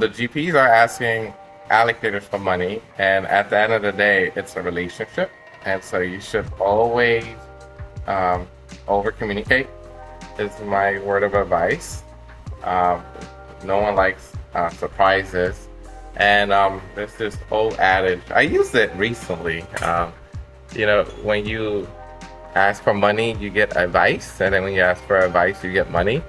The GPs are asking allocators for money, and at the end of the day, it's a relationship. And so you should always over communicate, is my word of advice. No one likes surprises. And there's this old adage, I used it recently. When you ask for money, you get advice. And then when you ask for advice, you get money.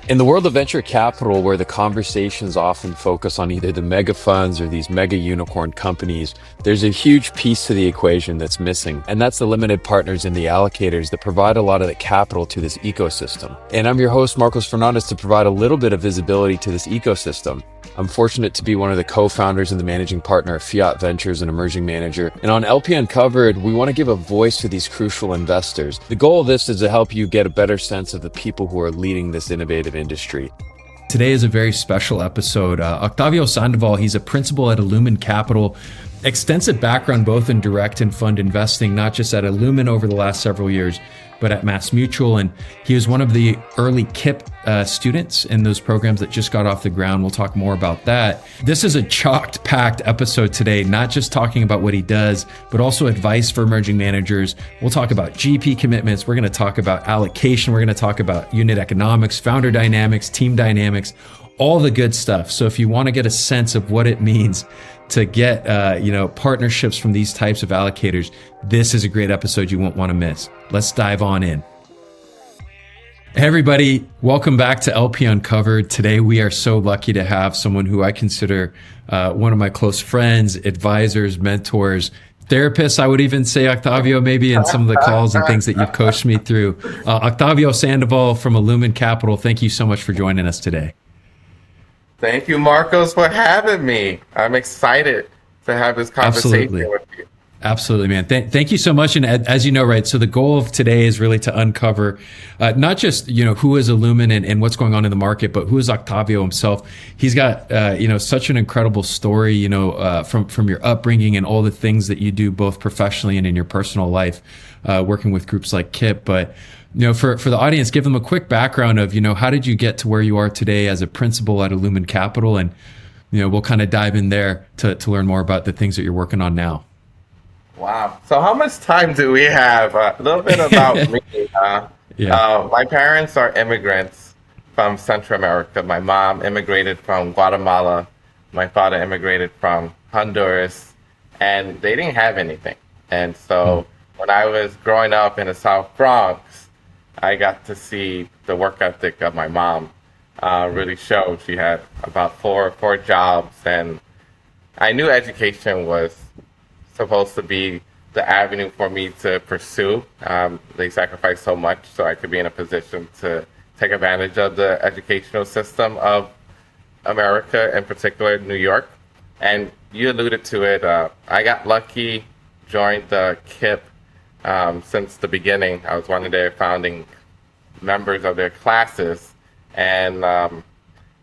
In the world of venture capital, where the conversations often focus on either the mega funds or these mega unicorn companies, there's a huge piece to the equation that's missing, and that's the limited partners and the allocators that provide a lot of the capital to this ecosystem. And I'm your host, Marcos Fernandez, to provide a little bit of visibility to this ecosystem. I'm fortunate to be one of the co-founders and the managing partner of Fiat Ventures, an emerging manager. And on LP Uncovered, we want to give a voice to these crucial investors. The goal of this is to help you get a better sense of the people who are leading this innovative industry. Today is a very special episode. Octavio Sandoval, he's a principal at Illumen Capital. Extensive background both in direct and fund investing, not just at Illumen over the last several years, but at MassMutual. And he was one of the early KIPP students in those programs that just got off the ground. We'll talk more about that. This is a packed episode today, not just talking about what he does, but also advice for emerging managers. We'll talk about GP commitments. We're going to talk about allocation. We're going to talk about unit economics, founder dynamics, team dynamics, all the good stuff. So if you want to get a sense of what it means to get partnerships from these types of allocators, this is a great episode you won't want to miss. Let's dive on in. Hey everybody, welcome back to LP Uncovered. Today we are so lucky to have someone who I consider one of my close friends, advisors, mentors, therapists, I would even say, Octavio, maybe in some of the calls and things that you've coached me through. Octavio Sandoval from Illumen Capital, thank you so much for joining us today. Thank you, Marcos, for having me. I'm excited to have this conversation with you. Absolutely, man. Thank you so much. And as you know, right, so the goal of today is really to uncover not just, who is Illumen and what's going on in the market, but who is Octavio himself. He's got, such an incredible story, from your upbringing and all the things that you do both professionally and in your personal life, working with groups like KIPP. But for the audience, give them a quick background of, how did you get to where you are today as a principal at Illumen Capital? And, we'll kind of dive in there to learn more about the things that you're working on now. Wow. So how much time do we have? A little bit about me. My parents are immigrants from Central America. My mom immigrated from Guatemala. My father immigrated from Honduras. And they didn't have anything. And so when I was growing up in the South Bronx, I got to see the work ethic of my mom really show. She had about four jobs, and I knew education was supposed to be the avenue for me to pursue. They sacrificed so much so I could be in a position to take advantage of the educational system of America, in particular New York. And you alluded to it. I got lucky, joined the KIPP since the beginning. I was one of their founding members of their classes. And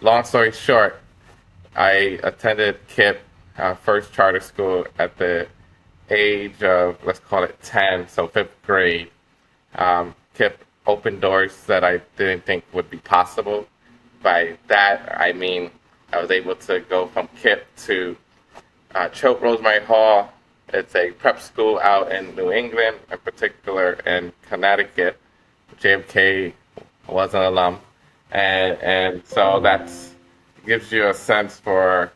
long story short, I attended KIPP first charter school at the age of, let's call it 10, so 5th grade. KIPP opened doors that I didn't think would be possible. By that, I mean I was able to go from KIPP to Choate Rosemary Hall. It's a prep school out in New England, in particular in Connecticut. JFK was an alum. And so that gives you a sense for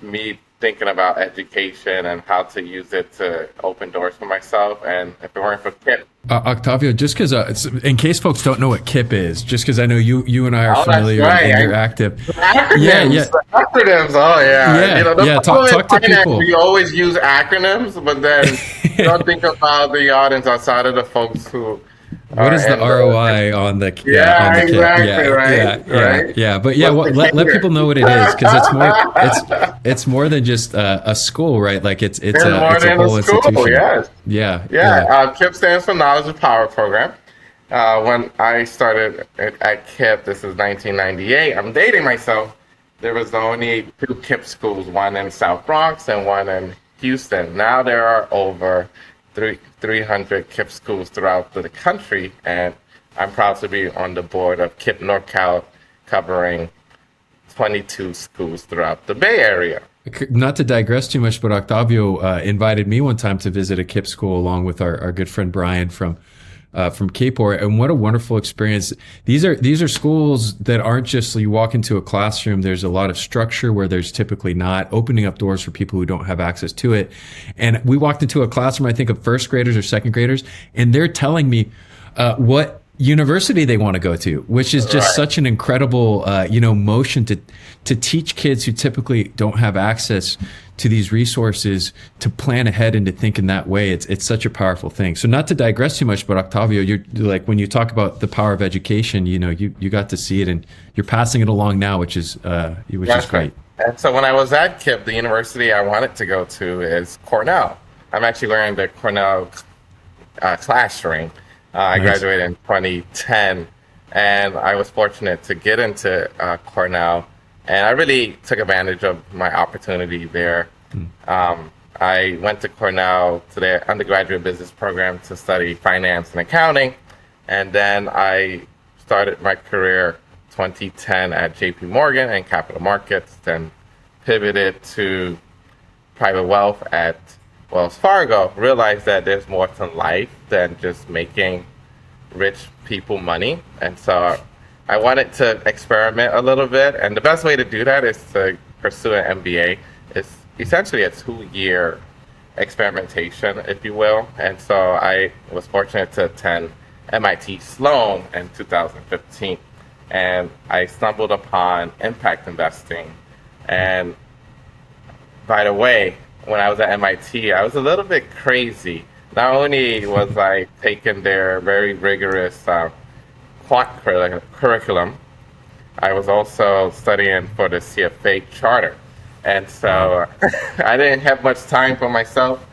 me thinking about education and how to use it to open doors for myself. And if it weren't for KIPP. Octavio, just because, in case folks don't know what KIPP is, just because I know you and I are familiar and you're active. Acronyms. Acronyms. Oh, yeah. Talk to people. We always use acronyms, but then you don't think about the audience outside of the folks who. What is the ROI on the KIPP? Let people know what it is, because it's more than just a school, right? Like it's a whole institution. KIPP stands for Knowledge of Power Program. When I started at KIPP, this is 1998. I'm dating myself. There was only 2 KIPP schools, one in South Bronx and one in Houston. Now there are over 300 KIPP schools throughout the country, and I'm proud to be on the board of KIPP NorCal covering 22 schools throughout the Bay Area. Not to digress too much, but Octavio invited me one time to visit a KIPP school along with our good friend Brian from KIPP, and what a wonderful experience. These are schools that aren't just you walk into a classroom. There's a lot of structure where there's typically not, opening up doors for people who don't have access to it. And we walked into a classroom, I think, of first graders or second graders, and they're telling me what university they want to go to, which is just such an incredible motion to teach kids who typically don't have access to these resources to plan ahead and to think in that way. It's such a powerful thing. So not to digress too much, but Octavio, you're like, when you talk about the power of education, you got to see it and you're passing it along now, which is great. And so when I was at KIPP, the university I wanted to go to is Cornell. I'm actually wearing the Cornell class ring. I graduated in 2010, and I was fortunate to get into Cornell, and I really took advantage of my opportunity there. I went to Cornell to their undergraduate business program to study finance and accounting, and then I started my career 2010 at JP Morgan in capital markets, then pivoted to private wealth at Wells Fargo, realized that there's more to life than just making rich people money. And so I wanted to experiment a little bit. And the best way to do that is to pursue an MBA. It's essentially a 2-year experimentation, if you will. And so I was fortunate to attend MIT Sloan in 2015. And I stumbled upon impact investing. And by the way, when I was at MIT, I was a little bit crazy. Not only was I taking their very rigorous quant curriculum, I was also studying for the CFA charter. And so I didn't have much time for myself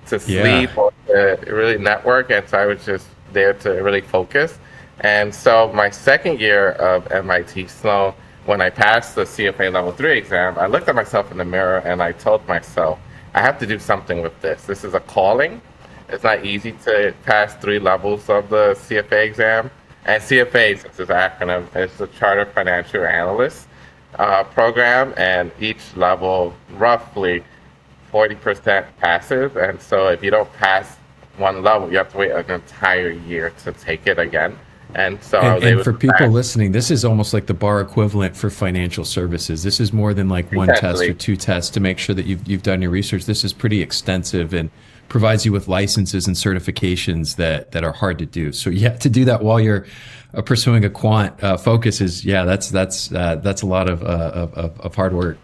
to sleep or to really network. And so I was just there to really focus. And so my second year of MIT Sloan, when I passed the CFA Level 3 exam, I looked at myself in the mirror and I told myself, I have to do something with this. This is a calling. It's not easy to pass 3 levels of the CFA exam. And CFA, since it's an acronym, is the Chartered Financial Analyst program, and each level roughly 40% passes. And so if you don't pass one level, you have to wait an entire year to take it again. And so and for people listening, this is almost like the bar equivalent for financial services. This is more than like one test or 2 tests to make sure that you've done your research. This is pretty extensive and provides you with licenses and certifications that are hard to do. So to do that while you're pursuing a quant focus is that's a lot of hard work.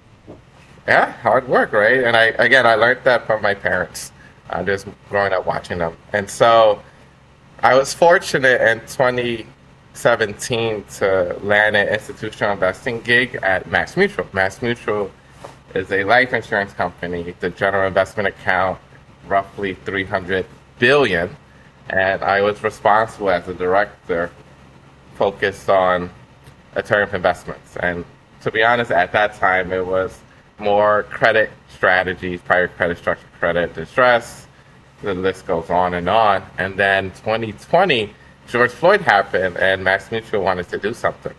Yeah, hard work, right? And I learned that from my parents, just growing up watching them. And so I was fortunate in 2017 to land an institutional investing gig at MassMutual. MassMutual is a life insurance company. The general investment account, roughly $300 billion. And I was responsible as a director, focused on alternative investments. And to be honest, at that time, it was more credit strategies, private credit, structured credit, distress. The list goes on. And then 2020, George Floyd happened and MassMutual wanted to do something.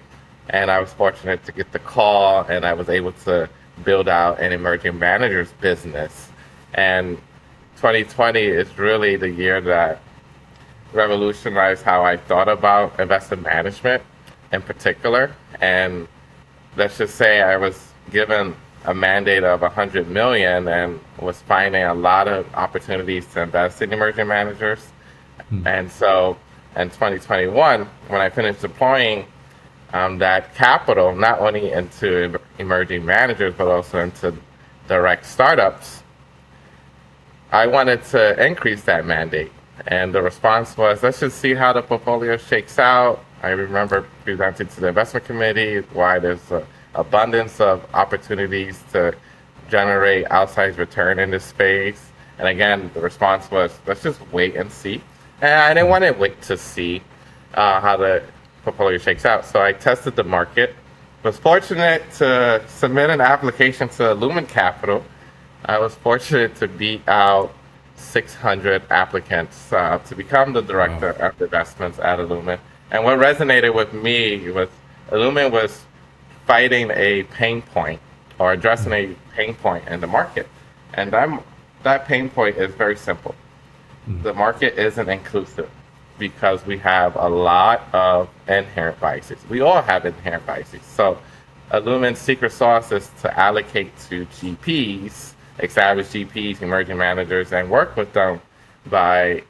And I was fortunate to get the call, and I was able to build out an emerging managers business. And 2020 is really the year that revolutionized how I thought about investment management in particular. And let's just say I was given a mandate of 100 million and was finding a lot of opportunities to invest in emerging managers. And so in 2021, when I finished deploying that capital, not only into emerging managers, but also into direct startups, I wanted to increase that mandate. And the response was, let's just see how the portfolio shakes out. I remember presenting to the investment committee why there's an abundance of opportunities to generate outsized return in this space. And again, the response was, let's just wait and see. And I didn't want to wait to see how the portfolio shakes out. So I tested the market, was fortunate to submit an application to Illumen Capital. I was fortunate to beat out 600 applicants to become the director of investments at Illumen. And what resonated with me was Illumen was fighting a pain point or addressing a pain point in the market. And that pain point is very simple. The market isn't inclusive because we have a lot of inherent biases. We all have inherent biases. So Illumin's secret sauce is to allocate to GPs, established GPs, emerging managers, and work with them by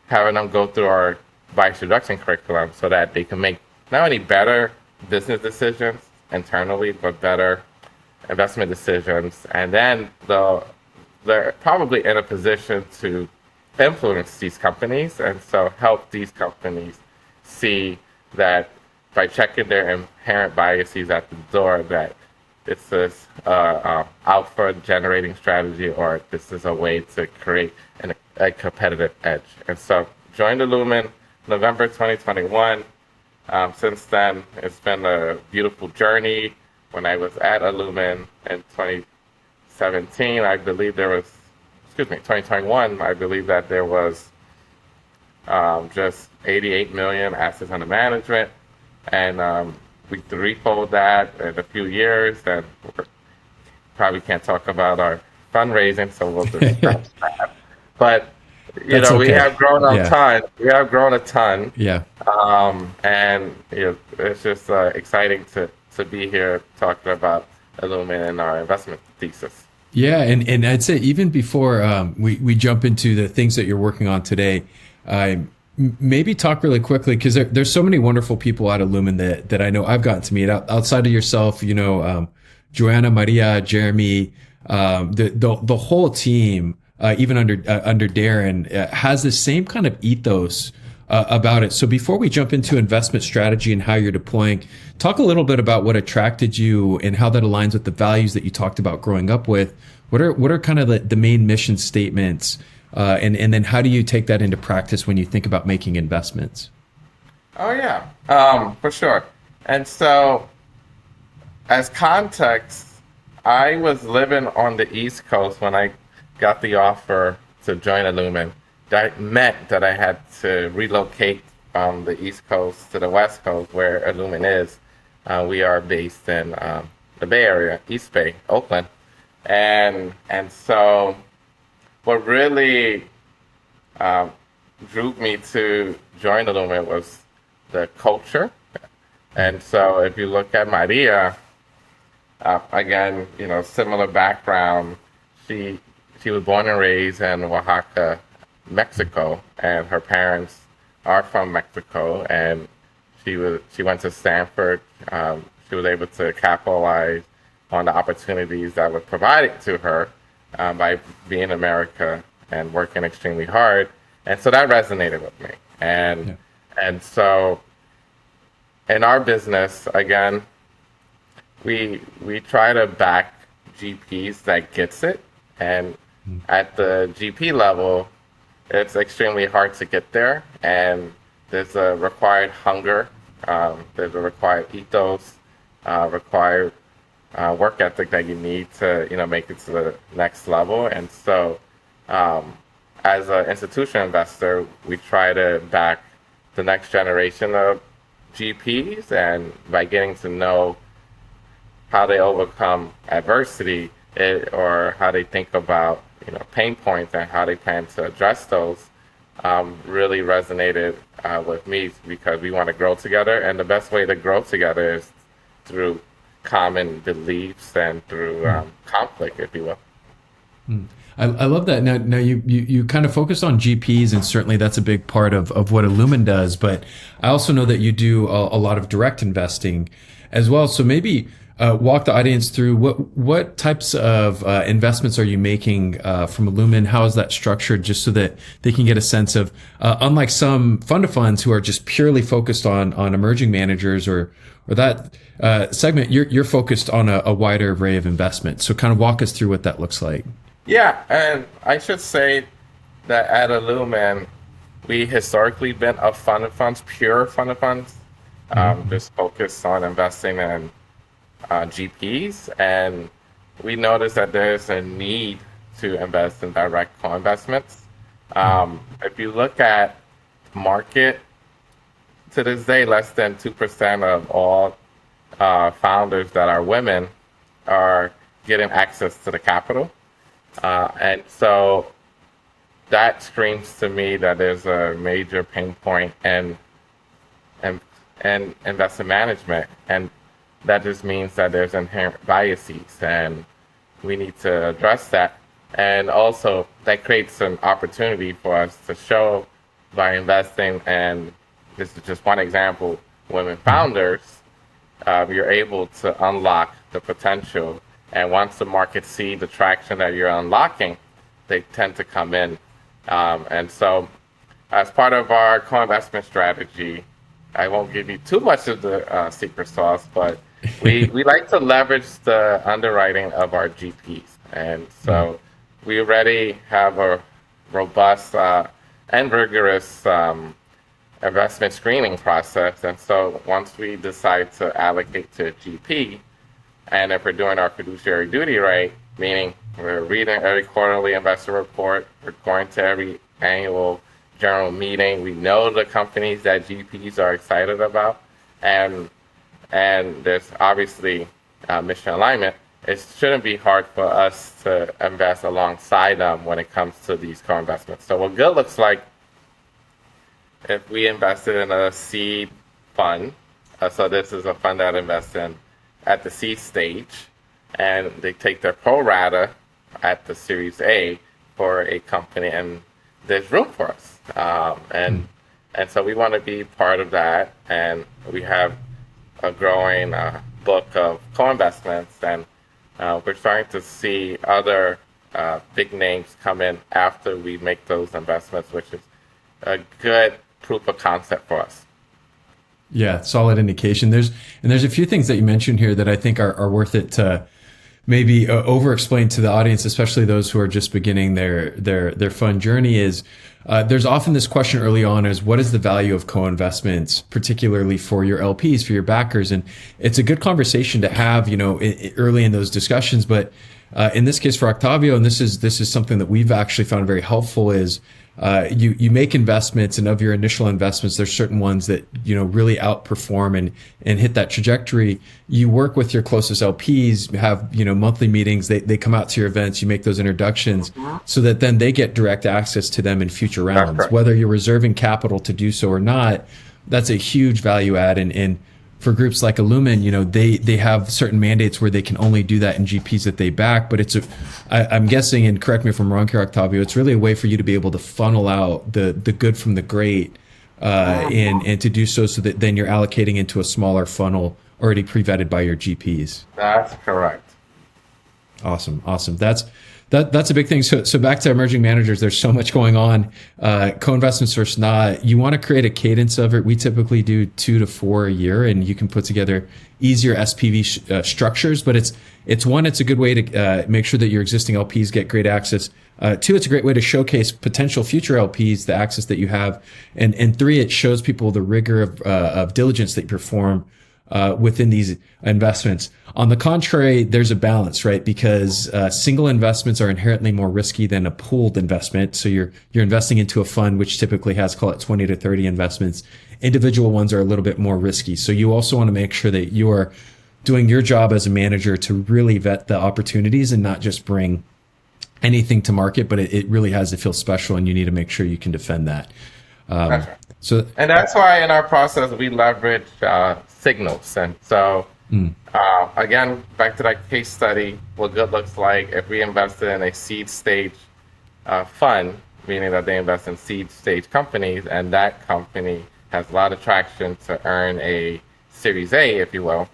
having them go through our bias reduction curriculum so that they can make not only better business decisions internally, but better investment decisions. And then they're probably in a position to influence these companies, and so help these companies see that by checking their inherent biases at the door, that this is alpha generating strategy, or this is a way to create a competitive edge. And so joined Illumen November 2021. Since then, it's been a beautiful journey. When I was at Illumen in 2017, I believe there was 2021, I believe that there was just 88 million assets under management. And we threefold that in a few years. And we probably can't talk about our fundraising, so we'll just that. But, That's okay. we have grown a ton. We have grown a ton. Yeah. And it's just exciting to be here talking about Illumin and our investment thesis. Yeah, and I'd say even before we jump into the things that you're working on today, maybe talk really quickly, because there's so many wonderful people at Illumin that I know I've gotten to meet outside of yourself. Joanna, Maria, Jeremy, the whole team, even under Darren, has the same kind of ethos about it. So before we jump into investment strategy and how you're deploying, talk a little bit about what attracted you and how that aligns with the values that you talked about growing up with. What are kind of the main mission statements, and then how do you take that into practice when you think about making investments? Oh yeah, for sure. And so, as context, I was living on the East Coast when I got the offer to join Illumin. That meant that I had to relocate from the East Coast to the West Coast, where Illumin is. We are based in the Bay Area, East Bay, Oakland. And so what really drew me to join Illumin was the culture. And so if you look at Maria, again, similar background. She was born and raised in Oaxaca, Mexico, and her parents are from Mexico, and she went to Stanford. She was able to capitalize on the opportunities that were provided to her by being in America and working extremely hard, and so that resonated with me. And so in our business, again, we try to back GPs that gets it, and at the GP level, it's extremely hard to get there, and there's a required hunger, there's a required ethos, required work ethic that you need to make it to the next level. And so as an institutional investor, we try to back the next generation of GPs, and by getting to know how they overcome adversity, or how they think about pain points and how they plan to address those, really resonated with me, because we want to grow together, and the best way to grow together is through common beliefs and through conflict, if you will. I love that. Now you kind of focus on GPs, and certainly that's a big part of what Illumin does, but I also know that you do a lot of direct investing as well. So maybe walk the audience through what types of investments are you making from Illumin? How is that structured, just so that they can get a sense of, unlike some fund of funds who are just purely focused on emerging managers or that segment, you're focused on a wider array of investments. So kind of walk us through what that looks like. Yeah, and I should say that at Illumin, we historically been a fund of funds, pure fund of funds, just focused on investing in GPs, and we noticed that there's a need to invest in direct co-investments. If you look at market, to this day, less than 2% of all founders that are women are getting access to the capital. And so that screams to me that there's a major pain point in investment management. And that just means that there's inherent biases, and we need to address that. And also, that creates an opportunity for us to show by investing, and this is just one example, women founders, you're able to unlock the potential. And once the market see the traction that you're unlocking, they tend to come in. And so, as part of our co-investment strategy, I won't give you too much of the secret sauce, but we like to leverage the underwriting of our GPs. And so we already have a robust and rigorous investment screening process. And so once we decide to allocate to a GP, and if we're doing our fiduciary duty right, meaning we're reading every quarterly investor report, we're going to every annual general meeting, we know the companies that GPs are excited about, and there's obviously mission alignment, it shouldn't be hard for us to invest alongside them when it comes to these co-investments. So what good looks like, if we invested in a seed fund, so this is a fund that invests in at the seed stage, and they take their pro rata at the Series A for a company, and there's room for us. And so we want to be part of that, and we have a growing book of co-investments, and we're starting to see other big names come in after we make those investments, which is a good proof of concept for us. Yeah, solid indication. There's a few things that you mentioned here that I think are worth it to maybe over-explain to the audience, especially those who are just beginning their fund journey. Is there's often this question early on is, what is the value of co-investments, particularly for your LPs, for your backers? And it's a good conversation to have, early in those discussions. But in this case for Octavio, and this is something that we've actually found very helpful, is you make investments, and of your initial investments, there's certain ones that really outperform and hit that trajectory. You work with your closest LPs, have monthly meetings. They come out to your events. You make those introductions, so that then they get direct access to them in future rounds. Right. Whether you're reserving capital to do so or not, that's a huge value add. And for groups like Illumen, they have certain mandates where they can only do that in GPs that they back. But I'm guessing, and correct me if I'm wrong here, Octavio, it's really a way for you to be able to funnel out the good from the great, and to do so that then you're allocating into a smaller funnel already pre-vetted by your GPs. That's correct. Awesome. That's a big thing. So back to emerging managers, there's so much going on. Co-investments versus not. You want to create a cadence of it. We typically do 2 to 4 a year, and you can put together easier SPV structures. But it's a good way to make sure that your existing LPs get great access. 2, it's a great way to showcase potential future LPs the access that you have, and 3, it shows people the rigor of diligence that you perform within these investments. On the contrary, there's a balance, right? Because single investments are inherently more risky than a pooled investment. So you're investing into a fund which typically has, call it 20 to 30 investments. Individual ones are a little bit more risky. So you also want to make sure that you are doing your job as a manager to really vet the opportunities and not just bring anything to market, but it really has to feel special, and you need to make sure you can defend that. And that's why in our process we leverage signals. And so again, back to that case study, what good looks like if we invested in a seed stage fund, meaning that they invest in seed stage companies, and that company has a lot of traction to earn a Series A, if you will.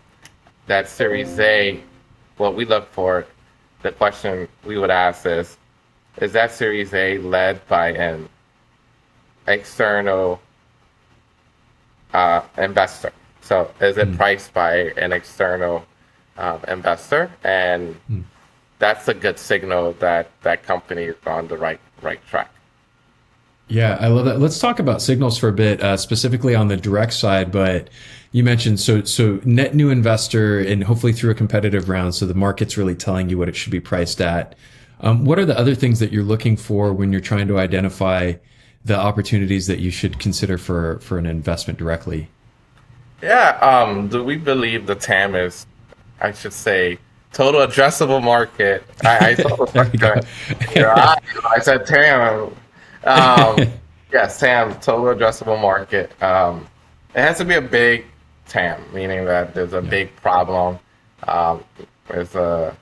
That Series A, what we look for, the question we would ask is that Series A led by an external investor? So is it priced by an external investor? And that's a good signal that that company is on the right track. Yeah, I love that. Let's talk about signals for a bit, specifically on the direct side. But you mentioned so net new investor, and hopefully through a competitive round, so the market's really telling you what it should be priced at. What are the other things that you're looking for when you're trying to identify the opportunities that you should consider for an investment directly? Yeah, do we believe the TAM is, I should say, total addressable market? I thought There you go. I said TAM. Um, yes, TAM, total addressable market. It has to be a big TAM, meaning that there's a Yeah. big problem. Um, there's a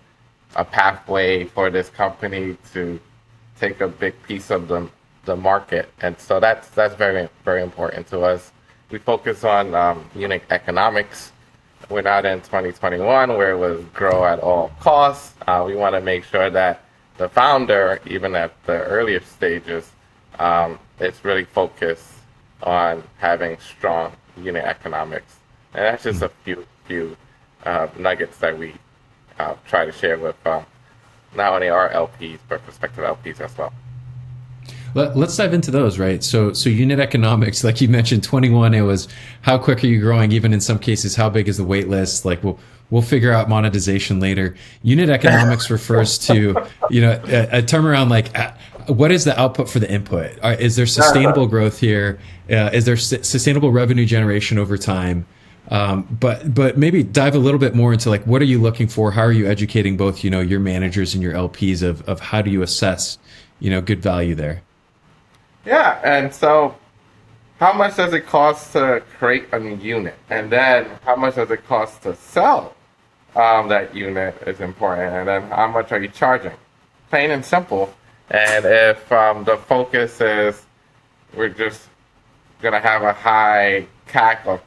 pathway for this company to take a big piece of the market, and so that's very very important to us. We focus on unit economics. We're not in 2021 where it was grow at all costs. We want to make sure that the founder, even at the earlier stages, it's really focused on having strong unit economics, and that's just a few nuggets that we try to share with not only our LPs but prospective LPs as well. Let's dive into those, right? So unit economics, like you mentioned, 21, it was how quick are you growing? Even in some cases, how big is the wait list? Like we'll figure out monetization later. Unit economics refers to, a term around like, what is the output for the input? Is there sustainable growth here? Is there sustainable revenue generation over time? But maybe dive a little bit more into like, what are you looking for? How are you educating both, your managers and your LPs of how do you assess, good value there? Yeah, and so how much does it cost to create a new unit? And then how much does it cost to sell that unit is important. And then how much are you charging? Plain and simple. And if the focus is we're just going to have a high CAC of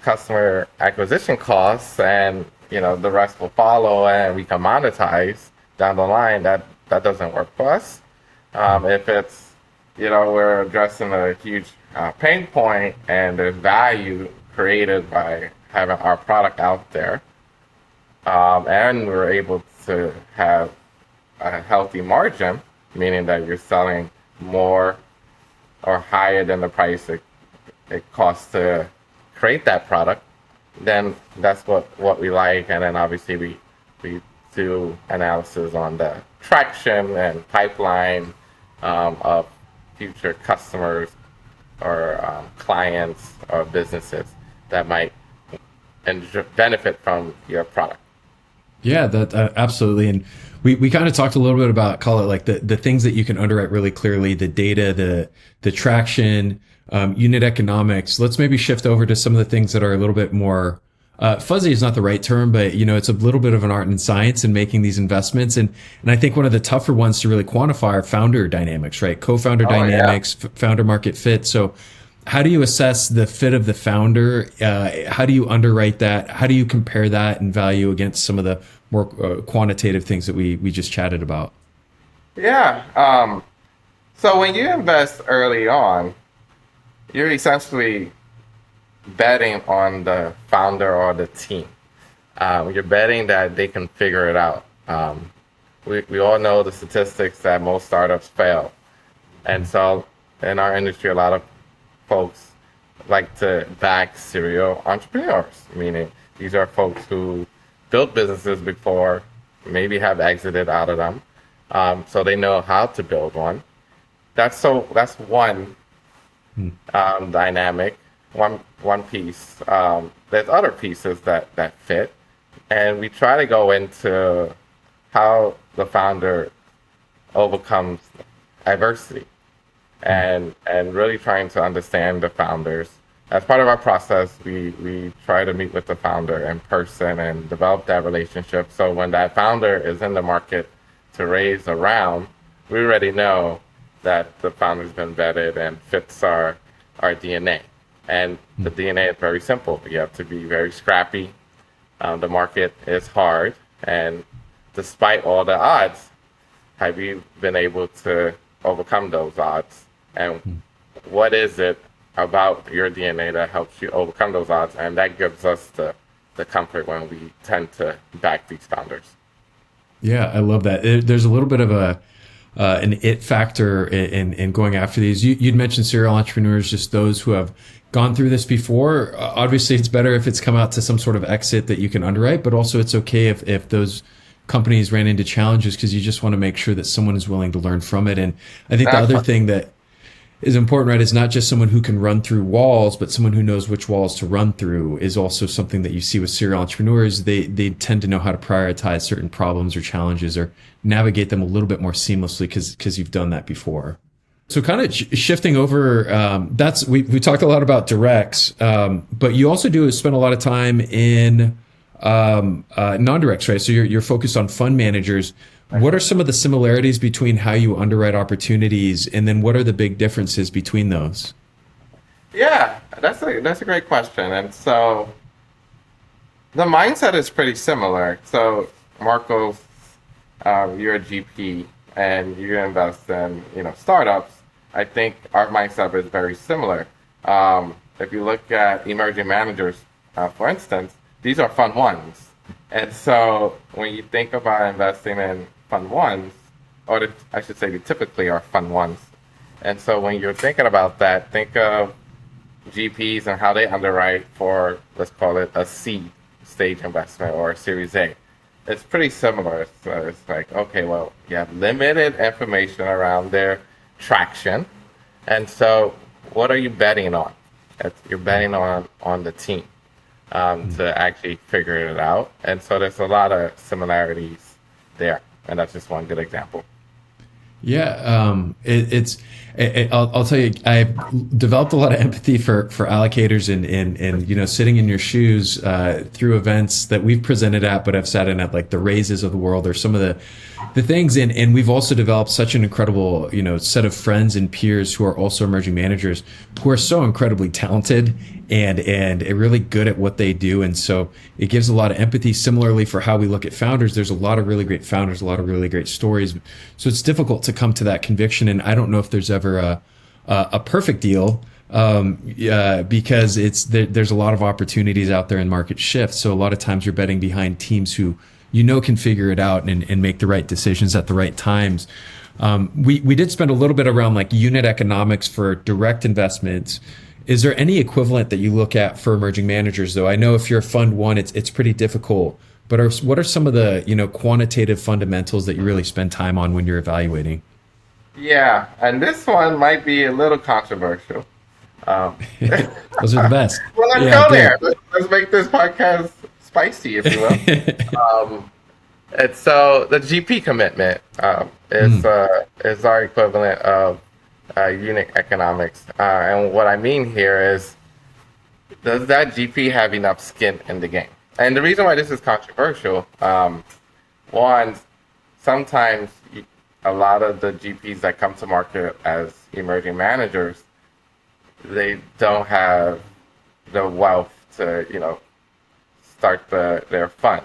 customer acquisition costs and the rest will follow and we can monetize down the line, that doesn't work for us. If it's we're addressing a huge pain point and there's value created by having our product out there, and we're able to have a healthy margin, meaning that you're selling more or higher than the price it costs to create that product, then that's what we like. And then obviously we do analysis on the traction and pipeline of future customers or clients or businesses that might benefit from your product. Yeah, that absolutely. And we kind of talked a little bit about, call it like the things that you can underwrite really clearly, the data, the traction, unit economics. Let's maybe shift over to some of the things that are a little bit more fuzzy is not the right term, but it's a little bit of an art and science in making these investments. And I think one of the tougher ones to really quantify are founder dynamics, right? Co-founder dynamics, founder market fit. So how do you assess the fit of the founder? How do you underwrite that? How do you compare that in value against some of the more quantitative things that we just chatted about? Yeah. So when you invest early on, you're essentially betting on the founder or the team. You're betting that they can figure it out. We all know the statistics that most startups fail. And so in our industry, a lot of folks like to back serial entrepreneurs, meaning these are folks who built businesses before, maybe have exited out of them, so they know how to build one. That's one dynamic, one piece. There's other pieces that fit, and we try to go into how the founder overcomes adversity, and really trying to understand the founders. As part of our process, we try to meet with the founder in person and develop that relationship. So when that founder is in the market to raise a round, we already know that the founder's been vetted and fits our DNA. And the DNA is very simple. You have to be very scrappy. The market is hard. And despite all the odds, have you been able to overcome those odds? And what is it about your DNA that helps you overcome those odds? And that gives us the comfort when we tend to back these founders. Yeah, I love that. There's a little bit of an it factor in going after these. You'd mentioned serial entrepreneurs, just those who have gone through this before. Obviously, it's better if it's come out to some sort of exit that you can underwrite, but also it's okay if those companies ran into challenges, because you just want to make sure that someone is willing to learn from it. And I think the other thing that is important, right? It's not just someone who can run through walls, but someone who knows which walls to run through is also something that you see with serial entrepreneurs. They tend to know how to prioritize certain problems or challenges or navigate them a little bit more seamlessly because you've done that before. So kind of shifting over, we talked a lot about directs, but you also spend a lot of time in non-directs, right? So you're focused on fund managers. What are some of the similarities between how you underwrite opportunities, and then what are the big differences between those? Yeah, that's a great question. And so the mindset is pretty similar. So Marco, you're a GP and you invest in startups. I think our mindset is very similar. If you look at emerging managers, for instance, these are fund ones. And so when you think about investing in fund ones, I should say they typically are fund ones. And so when you're thinking about that, think of GPs and how they underwrite for, let's call it a seed stage investment or a Series A. It's pretty similar. So it's like, okay, well, you have limited information around their traction. And so what are you betting on? You're betting on the team to actually figure it out. And so there's a lot of similarities there. And that's just one good example. Yeah, I'll tell you, I've developed a lot of empathy for allocators and sitting in your shoes through events that we've presented at, but I've sat in at like the Raises of the world or some of the things, and we've also developed such an incredible set of friends and peers who are also emerging managers who are so incredibly talented and really good at what they do, and so it gives a lot of empathy. Similarly, for how we look at founders, there's a lot of really great founders, a lot of really great stories, so it's difficult to come to that conviction. And I don't know if there's ever a perfect deal because there's a lot of opportunities out there in market shifts. So a lot of times you're betting behind teams who can figure it out and make the right decisions at the right times. We did spend a little bit around like unit economics for direct investments. Is there any equivalent that you look at for emerging managers, though? I know if you're a fund one, it's pretty difficult. But what are some of the quantitative fundamentals that you really spend time on when you're evaluating? Yeah, and this one might be a little controversial. Those are the best. Well, let's go there. Let's make this podcast spicy, if you will. And so the GP commitment is our equivalent of unit economics. And what I mean here is, does that GP have enough skin in the game? And the reason why this is controversial, one, sometimes a lot of the GPs that come to market as emerging managers, they don't have the wealth to, start their fund.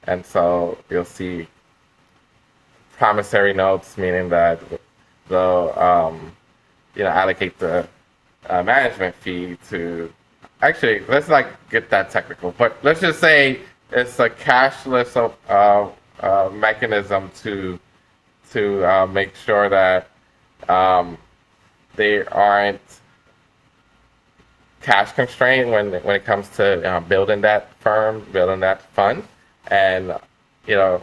And so you'll see promissory notes, meaning that they'll, allocate the management fee to, actually, let's not get that technical, but let's just say it's a cashless mechanism to make sure that they aren't cash constrained when it comes to building that firm, building that fund. And if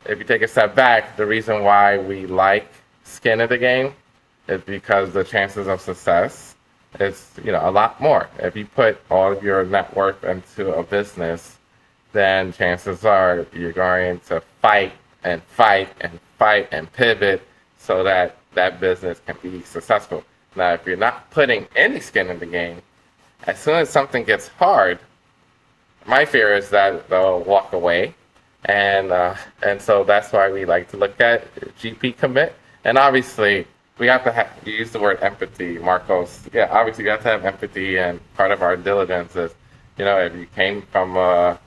you take a step back, the reason why we like skin in the game is because the chances of success is a lot more. If you put all of your net worth into a business, then chances are you're going to fight and pivot so that that business can be successful. Now, if you're not putting any skin in the game, as soon as something gets hard, my fear is that they'll walk away. And so that's why we like to look at GP commit. And obviously, we have to you use the word empathy, Marcos. Yeah, obviously you have to have empathy, and part of our diligence is, if you came from a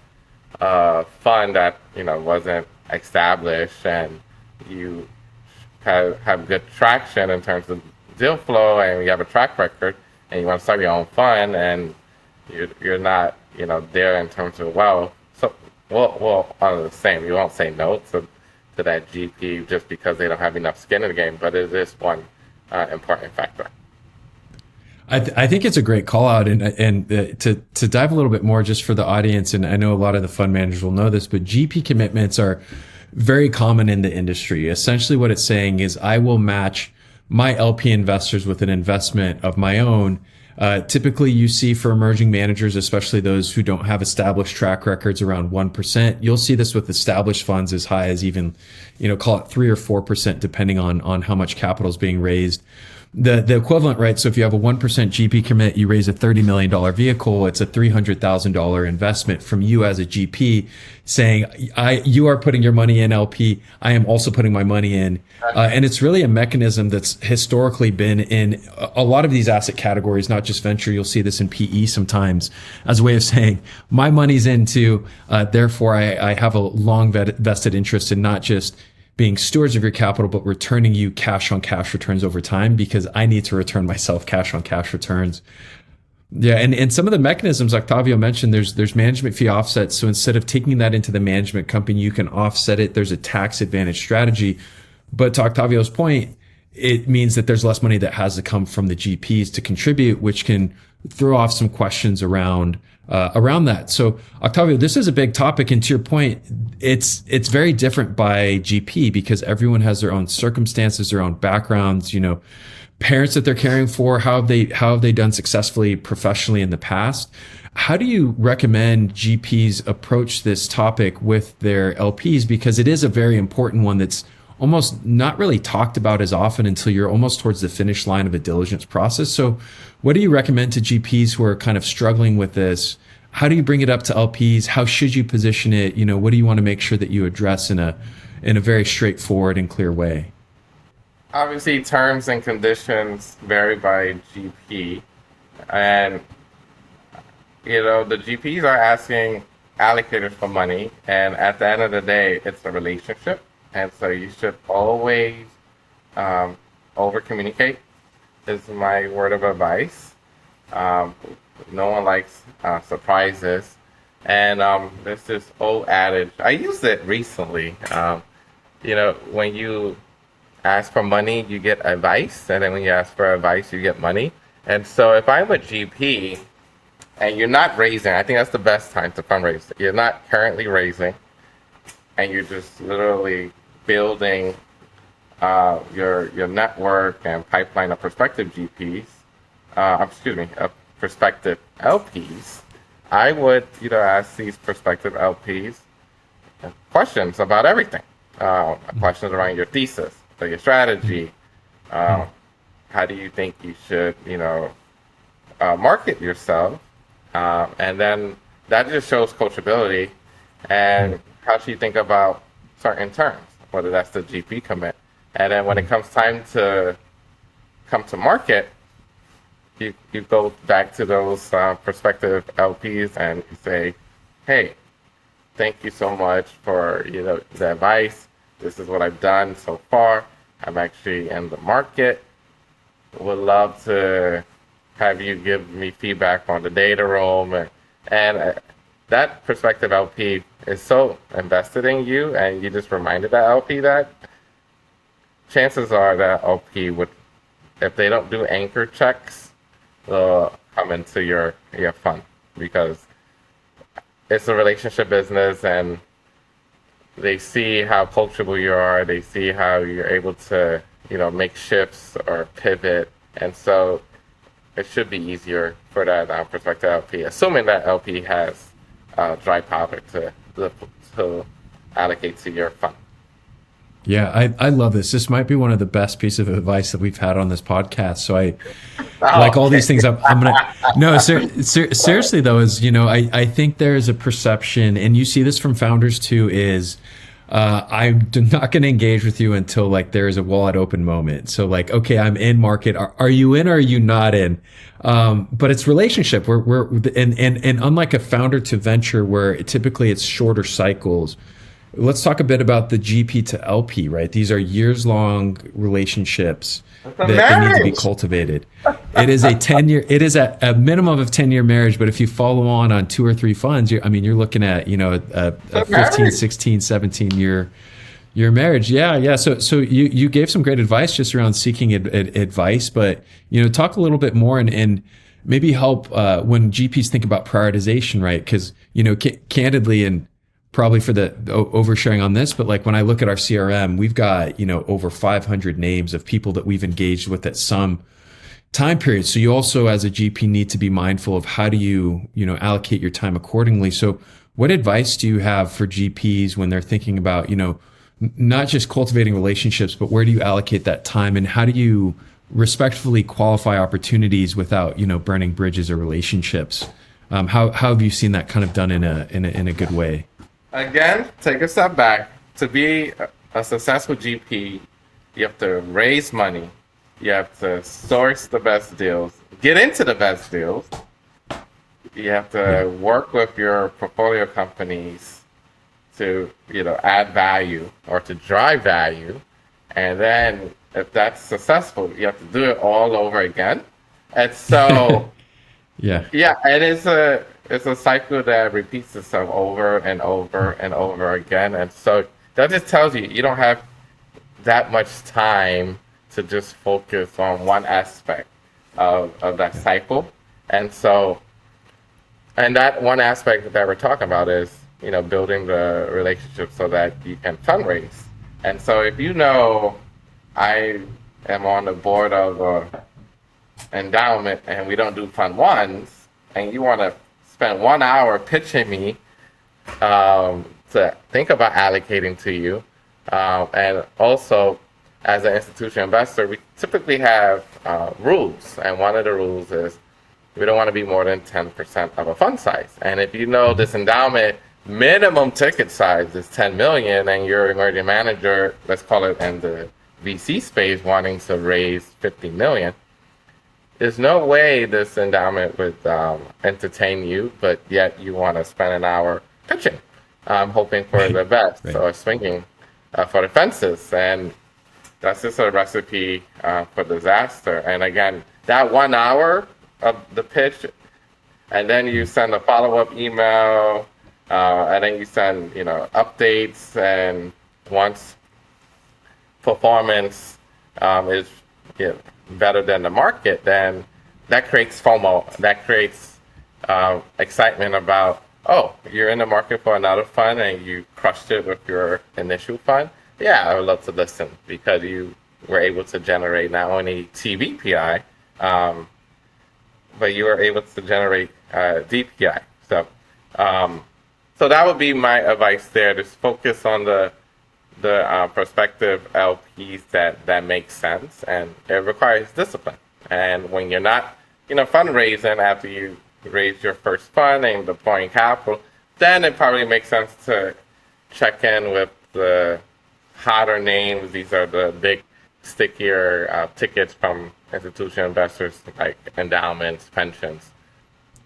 fund that, wasn't established and you have good traction in terms of deal flow and you have a track record and you want to start your own fund and you're not, there in terms of wealth. So we'll honor the same. You won't say no to that GP just because they don't have enough skin in the game, but it is one important factor. I think it's a great call out, and to dive a little bit more just for the audience, and I know a lot of the fund managers will know this, but GP commitments are very common in the industry. Essentially what it's saying is I will match my LP investors with an investment of my own. Typically you see for emerging managers, especially those who don't have established track records, around 1%. You'll see this with established funds as high as even, call it 3 or 4%, depending on how much capital is being raised. The equivalent, right? So if you have a 1% GP commit, you raise a $30 million vehicle, it's a $300,000 investment from you as a GP saying, you are putting your money in LP. I am also putting my money in. And it's really a mechanism that's historically been in a lot of these asset categories, not just venture. You'll see this in PE sometimes as a way of saying my money's into, therefore I have a long vested interest in not just being stewards of your capital, but returning you cash on cash returns over time, because I need to return myself cash on cash returns. Yeah. And some of the mechanisms Octavio mentioned, there's management fee offsets. So instead of taking that into the management company, you can offset it. There's a tax advantage strategy. But to Octavio's point, it means that there's less money that has to come from the GPs to contribute, which can throw off some questions around that. So Octavio, this is a big topic. And to your point, it's very different by GP because everyone has their own circumstances, their own backgrounds, parents that they're caring for, how have they done successfully professionally in the past. How do you recommend GPs approach this topic with their LPs? Because it is a very important one that's almost not really talked about as often until you're almost towards the finish line of a diligence process. So what do you recommend to GPs who are kind of struggling with this? How do you bring it up to LPs? How should you position it? What do you want to make sure that you address in a very straightforward and clear way? Obviously, terms and conditions vary by GP. And, the GPs are asking allocators for money. And at the end of the day, it's a relationship. And so you should always over communicate is my word of advice. No one likes surprises. And there's this old adage, I used it recently. When you ask for money, you get advice. And then when you ask for advice, you get money. And so if I'm a GP and you're not raising, I think that's the best time to fundraise. You're not currently raising. And you're just literally building your network and pipeline of prospective GPs, of prospective LPs. I would, ask these prospective LPs questions about everything. Questions around your thesis, your strategy. How do you think you should, market yourself? And then that just shows coachability. And how should you think about certain terms, whether that's the GP commit. And then when it comes time to come to market, you go back to those prospective LPs and you say, hey, thank you so much for the advice. This is what I've done so far. I'm actually in the market. Would love to have you give me feedback on the data room. And that prospective LP is so invested in you, and you just reminded that LP that, chances are that LP would, if they don't do anchor checks, they'll come into your fund, because it's a relationship business and they see how coachable you are. They see how you're able to, make shifts or pivot. And so it should be easier for that prospective LP, assuming that LP has dry powder to allocate to your fund. Yeah, I love this. This might be one of the best pieces of advice that we've had on this podcast. So like all these things, I'm gonna no. Seriously though, is I think there's a perception, and you see this from founders too. Is I'm not going to engage with you until like there is a wallet open moment. So like, okay, I'm in market. Are you in or are you not in? But it's relationship. And unlike a founder to venture where typically it's shorter cycles. Let's talk a bit about the GP to LP, right? These are years-long relationships that need to be cultivated. It is a 10-year, it is a minimum of 10-year marriage, but if you follow on 2 or 3 funds, you're looking at, a 15, 16, 17-year marriage. Yeah. So you gave some great advice just around seeking advice, but, talk a little bit more and maybe help when GPs think about prioritization, right? Because, candidly, and probably for the oversharing on this, but like when I look at our CRM, we've got, over 500 names of people that we've engaged with at some time period. So you also, as a GP, need to be mindful of how do you, allocate your time accordingly. So what advice do you have for GPs when they're thinking about, not just cultivating relationships, but where do you allocate that time, and how do you respectfully qualify opportunities without, burning bridges or relationships? How have you seen that kind of done in a good way? Again, take a step back. To be a successful GP, you have to raise money. You have to source the best deals, get into the best deals. You have to work with your portfolio companies to, add value or to drive value. And then if that's successful, you have to do it all over again. And so, yeah, and it's a cycle that repeats itself over and over and over again. And so that just tells you you don't have that much time to just focus on one aspect of that cycle. And so, and that one aspect that we're talking about is, building the relationship so that you can fundraise. And so if I am on the board of an endowment and we don't do fund ones, and you want to spend 1 hour pitching me to think about allocating to you, and also as an institutional investor, we typically have rules, and one of the rules is we don't want to be more than 10% of a fund size. And if this endowment minimum ticket size is 10 million, and you're an emerging manager, let's call it in the VC space, wanting to raise 50 million, there's no way this endowment would entertain you, but yet you want to spend an hour pitching, hoping for the best, or swinging for the fences. And that's just a recipe for disaster. And again, that 1 hour of the pitch, and then you send a follow-up email, and then you send, updates, and once performance is better than the market, then that creates FOMO. That creates excitement about, oh, you're in the market for another fund and you crushed it with your initial fund. Yeah, I would love to listen, because you were able to generate not only TVPI, but you were able to generate DPI. So that would be my advice there. Just focus on the prospective LPs that makes sense, and it requires discipline. And when you're not, fundraising after you raise your first fund and deploying capital, then it probably makes sense to check in with the hotter names. These are the big, stickier tickets from institutional investors like endowments, pensions.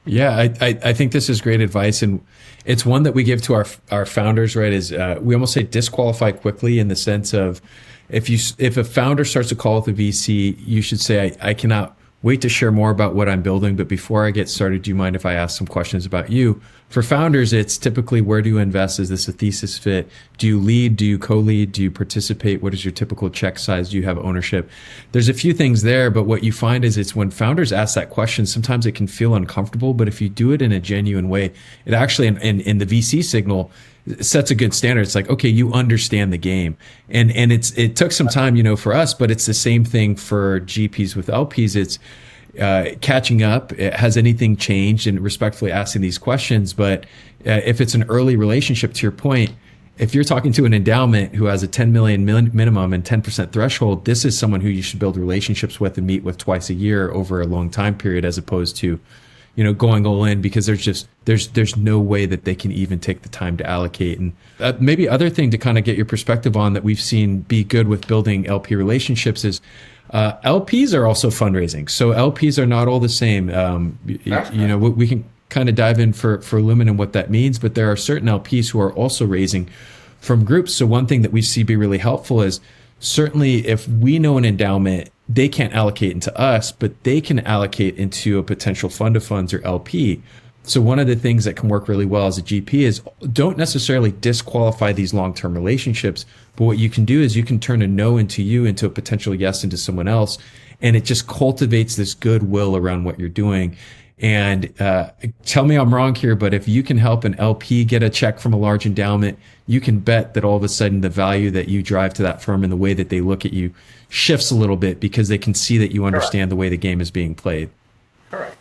Yeah, I think this is great advice, and it's one that we give to our founders, right? Is we almost say disqualify quickly, in the sense of if a founder starts a call with a VC, you should say, I cannot wait to share more about what I'm building, but before I get started, do you mind if I ask some questions about you? For founders, it's typically, where do you invest? Is this a thesis fit? Do you lead? Do you co-lead? Do you participate? What is your typical check size? Do you have ownership? There's a few things there, but what you find is it's when founders ask that question, sometimes it can feel uncomfortable, but if you do it in a genuine way, it actually, in the VC signal, sets a good standard. It's like, okay, you understand the game. And it took some time, for us, but it's the same thing for GPs with LPs. It's catching up. Has anything changed? And respectfully asking these questions. But if it's an early relationship, to your point, if you're talking to an endowment who has a 10 million minimum and 10% threshold, this is someone who you should build relationships with and meet with twice a year over a long time period, as opposed to going all in, because there's no way that they can even take the time to allocate. And maybe other thing to kind of get your perspective on that we've seen be good with building LP relationships is LPs are also fundraising. So LPs are not all the same. We can kind of dive in for Illumen and what that means, but there are certain LPs who are also raising from groups. So one thing that we see be really helpful is, certainly if we know an endowment, they can't allocate into us, but they can allocate into a potential fund of funds or LP. So one of the things that can work really well as a GP is, don't necessarily disqualify these long-term relationships, but what you can do is you can turn a no into you into a potential yes into someone else. And it just cultivates this goodwill around what you're doing. And tell me I'm wrong here, but if you can help an LP get a check from a large endowment, you can bet that all of a sudden the value that you drive to that firm and the way that they look at you shifts a little bit because they can see that you understand the way the game is being played. Correct.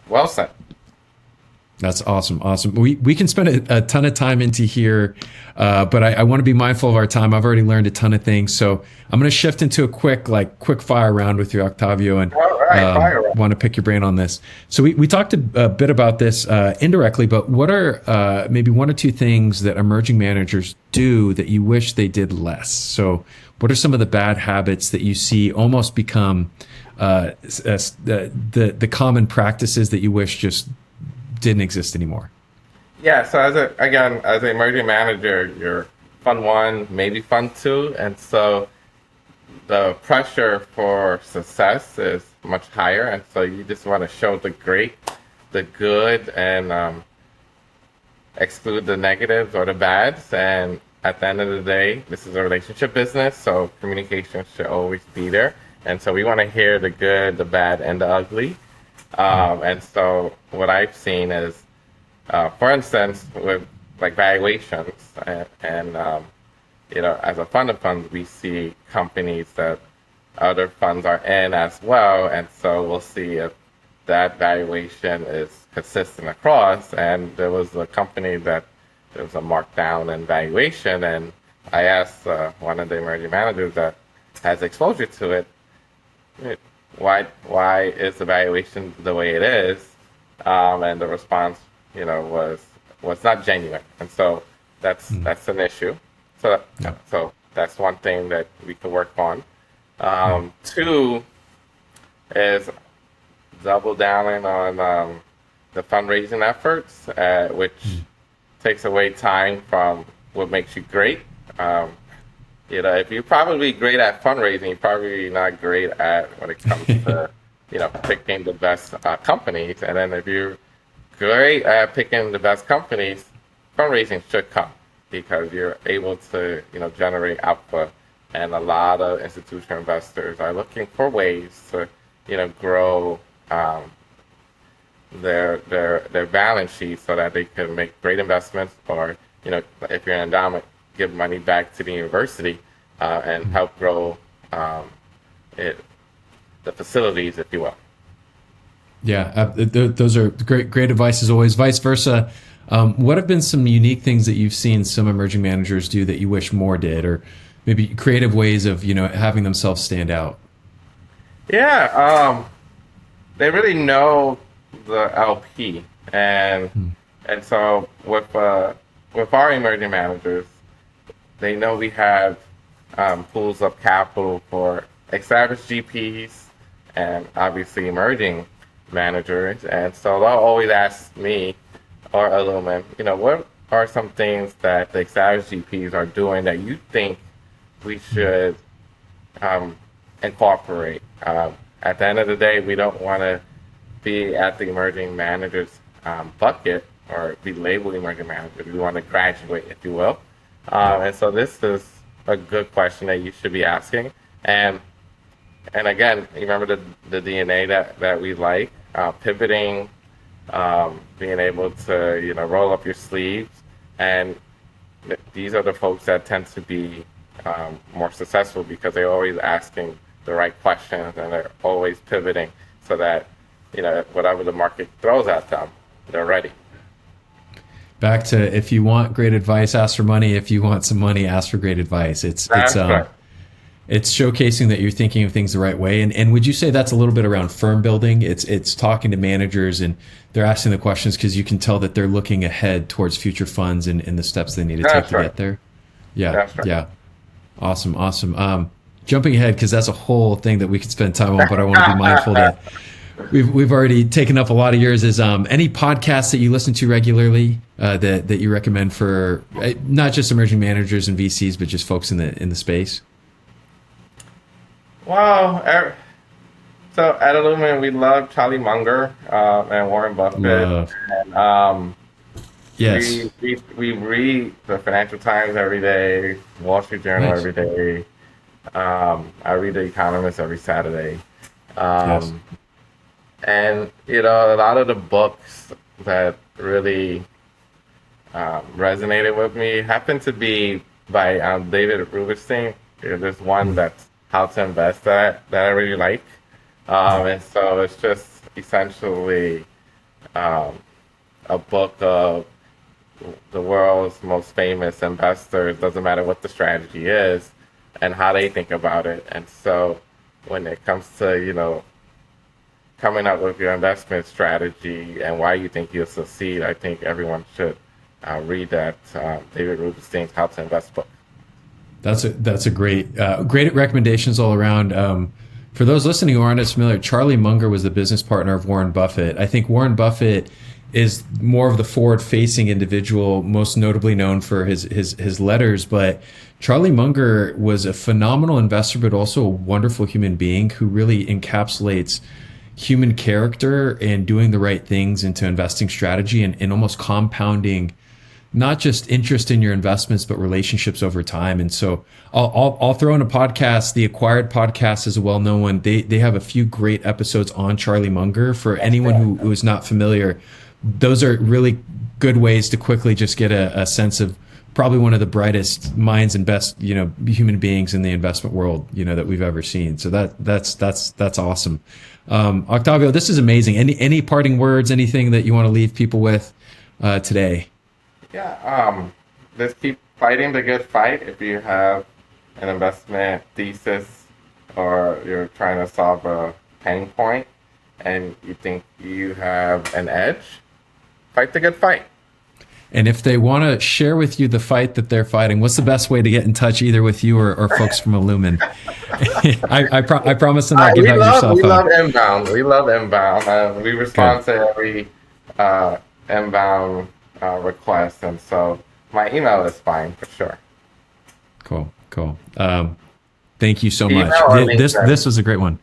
Well said. That's awesome. We can spend a ton of time into here, but I want to be mindful of our time. I've already learned a ton of things, so I'm going to shift into a quick fire round with you, Octavio, and want to pick your brain on this. So we talked a bit about this indirectly, but what are maybe one or two things that emerging managers do that you wish they did less? So what are some of the bad habits that you see almost become the common practices that you wish just didn't exist anymore? Yeah, so as an emerging manager, you're fund one, maybe fund two, and so the pressure for success is much higher, and so you just want to show the great, the good, and exclude the negatives or the bads. And at the end of the day, this is a relationship business, so communication should always be there. And so we want to hear the good, the bad, and the ugly. And so what I've seen is, for instance, with like valuations and as a fund of funds, we see companies that other funds are in as well. And so we'll see if that valuation is consistent across. And there was a company that there was a markdown in valuation. And I asked one of the emerging managers that has exposure to it, why is the valuation the way it is? And the response, was not genuine. And so that's an issue. So that's one thing that we could work on. Two is double down on the fundraising efforts, which takes away time from what makes you great. If you're probably great at fundraising, you're probably not great at when it comes to, picking the best companies. And then if you're great at picking the best companies, fundraising should come because you're able to, generate alpha. And a lot of institutional investors are looking for ways to, grow their balance sheet so that they can make great investments, or, if you're an endowment, give money back to the university and help grow the facilities, if you will. Yeah, those are great advice as always. Vice versa, what have been some unique things that you've seen some emerging managers do that you wish more did, or maybe creative ways of having themselves stand out? Yeah, they really know the LP, and so with our emerging managers, they know we have pools of capital for established GPs and obviously emerging managers. And so they'll always ask me or Illumen, what are some things that the established GPs are doing that you think we should incorporate? At the end of the day, we don't want to be at the emerging managers bucket or be labeled emerging managers. We want to graduate, if you will. And so this is a good question that you should be asking. And again, remember the DNA that we like, pivoting, being able to, roll up your sleeves. And these are the folks that tend to be more successful because they're always asking the right questions and they're always pivoting so that, whatever the market throws at them, they're ready. Back to, if you want great advice, ask for money. If you want some money, ask for great advice. It's showcasing that you're thinking of things the right way. And would you say that's a little bit around firm building? It's talking to managers and they're asking the questions because you can tell that they're looking ahead towards future funds and the steps they need to take to get there. Yeah. Yeah. Awesome. Jumping ahead, because that's a whole thing that we could spend time on, but I want to be mindful that we've already taken up a lot of yours. Is any podcasts that you listen to regularly that you recommend for not just emerging managers and VCs, but just folks in the space? Wow. So at Illumen, we love Charlie Munger and Warren Buffett. Yes. We read the Financial Times every day, Wall Street Journal every day. I read The Economist every Saturday. And, a lot of the books that really resonated with me happened to be by David Rubenstein. There's one that's How to Invest that I really like. And so it's just essentially a book of the world's most famous investors, doesn't matter what the strategy is, and how they think about it. And so when it comes to, coming up with your investment strategy and why you think you'll succeed, I think everyone should read that David Rubenstein's How to Invest book. That's a great recommendations all around. For those listening who aren't as familiar, Charlie Munger was the business partner of Warren Buffett. I think Warren Buffett is more of the forward-facing individual, most notably known for his letters. But Charlie Munger was a phenomenal investor, but also a wonderful human being who really encapsulates human character and doing the right things into investing strategy and almost compounding not just interest in your investments, but relationships over time. And so I'll throw in a podcast. The Acquired podcast is a well-known one. They have a few great episodes on Charlie Munger. For anyone who is not familiar, those are really good ways to quickly just get a sense of probably one of the brightest minds and best, human beings in the investment world, that we've ever seen. So that's awesome. Octavio, this is amazing. Any parting words, anything that you want to leave people with today? Yeah, just keep fighting the good fight. If you have an investment thesis or you're trying to solve a pain point and you think you have an edge, fight the good fight. And if they want to share with you the fight that they're fighting, what's the best way to get in touch either with you or folks from Illumen? I promise to not give out your cell phone. We love inbound. We love inbound. We respond to every inbound request, and so my email is fine for sure. Cool. Thank you so much. This was a great one.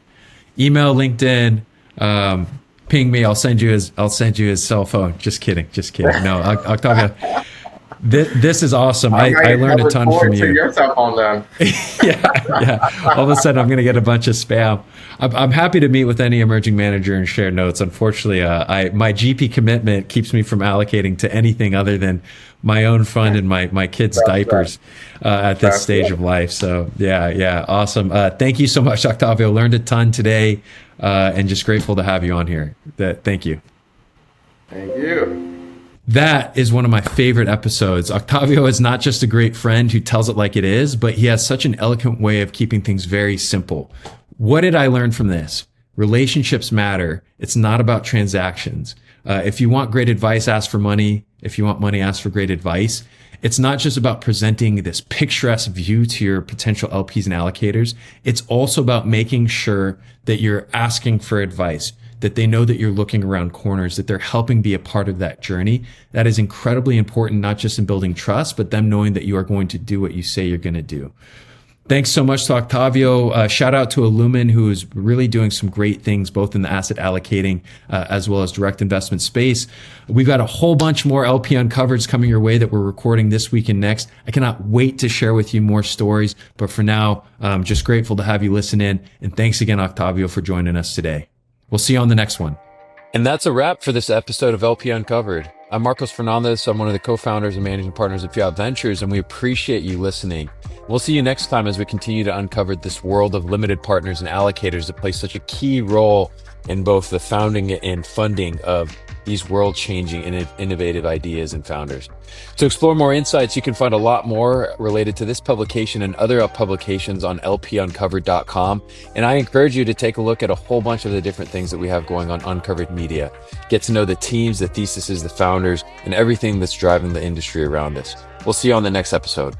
Email, LinkedIn, ping me. I'll send you his cell phone. Just kidding. No, Octavio, this is awesome. I learned a ton from you. Your cell phone then. yeah. All of a sudden, I'm going to get a bunch of spam. I'm happy to meet with any emerging manager and share notes. Unfortunately, my GP commitment keeps me from allocating to anything other than my own fund and my kids' diapers at this stage of life. So yeah, awesome. Thank you so much, Octavio. Learned a ton today, and just grateful to have you on here. Thank you. Thank you. That is one of my favorite episodes. Octavio is not just a great friend who tells it like it is, but he has such an eloquent way of keeping things very simple. What did I learn from this? Relationships matter. It's not about transactions. If you want great advice, ask for money. If you want money, ask for great advice. It's not just about presenting this picturesque view to your potential LPs and allocators. It's also about making sure that you're asking for advice, that they know that you're looking around corners, that they're helping be a part of that journey. That is incredibly important, not just in building trust, but them knowing that you are going to do what you say you're going to do. Thanks so much to Octavio. Shout out to Illumen, who is really doing some great things, both in the asset allocating as well as direct investment space. We've got a whole bunch more LP Uncovers coming your way that we're recording this week and next. I cannot wait to share with you more stories. But for now, I'm just grateful to have you listen in. And thanks again, Octavio, for joining us today. We'll see you on the next one. And that's a wrap for this episode of LP Uncovered. I'm Marcos Fernandez. I'm one of the co-founders and managing partners of Fiat Ventures, and we appreciate you listening. We'll see you next time as we continue to uncover this world of limited partners and allocators that play such a key role in both the founding and funding of these world-changing and innovative ideas and founders. To explore more insights, you can find a lot more related to this publication and other publications on lpuncovered.com. And I encourage you to take a look at a whole bunch of the different things that we have going on Uncovered Media. Get to know the teams, the theses, the founders, and everything that's driving the industry around us. We'll see you on the next episode.